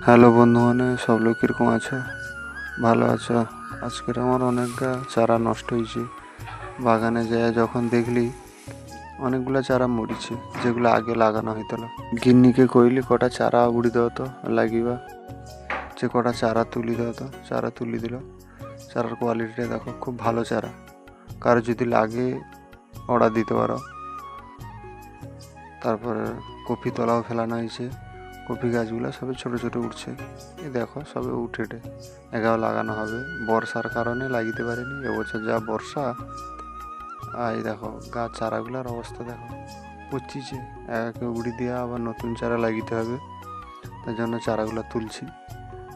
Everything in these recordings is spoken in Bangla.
হ্যালো বন্ধুগণ, সব লোক কীরকম আছে? ভালো আছো? আজকের আমার অনেকটা চারা নষ্ট হয়েছে। বাগানে যায় যখন দেখলি অনেকগুলো চারা মরিছে, যেগুলো আগে লাগানো হইতো না। গিন্নিকে কইলি কটা চারা উড়ি দেও তো লাগিবা, যে কটা চারা তুলি দেও তো। চারা তুলি দিল। চারার কোয়ালিটিটা দেখো, খুব ভালো চারা। কারো যদি লাগে অর্ডার দিতে পারো। তারপরে কপি তলাও ফেলানো হয়েছে। কপি গাছগুলো সবে ছোট ছোট উঠছে। এই দেখো সবে উঠে এগাও লাগানো হবে। বর্ষার কারণে লাগিতে পারেনি, এবছর যা বর্ষা। আর এই দেখো গাছ চারাগুলোর অবস্থা দেখো, পচিছে। একে উড়ি দেওয়া, আবার নতুন চারা লাগিতে হবে। তার জন্য চারাগুলো তুলছি।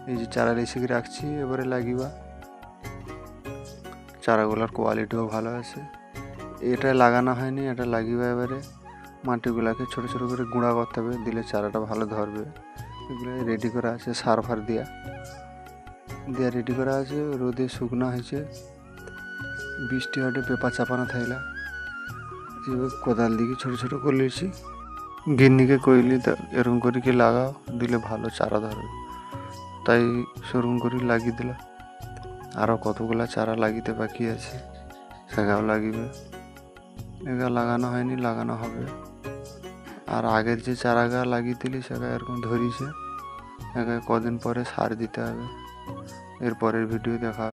এই যে চারা রেসিকে রাখছি, এবারে লাগিবা। চারাগুলোর কোয়ালিটিও ভালো আছে। এটা লাগানো হয়নি, এটা লাগিবা। এবারে মাটিগুলাকে ছোট ছোট করে গুঁড়া করতে হবে, দিলে চারাটা ভালো ধরবে। এগুলো রেডি করা আছে, সার ফার দিয়া রেডি করা আছে। রোদে শুকনো হয়েছে, বৃষ্টি হটে পেপার চাপানো থাইলা। এবার কোদাল দিকে ছোট ছোট করে নিয়েছি। গিন্নিকে কইলি এরকম করে কি লাগাও, দিলে ভালো চারা ধরবে। তাই সেরকম করে লাগিয়ে দিল। আরও কতগুলা চারা লাগিতে বাকি আছে, সেগাও লাগিবে। এগা লাগানো হয়নি, লাগানো হবে। আর আগের যে চারা গা লাগিয়ে দিলি সেগা এরকম ধরিছে। এগা কদিন পরে সার দিতে হবে। এরপরের ভিডিও দেখা।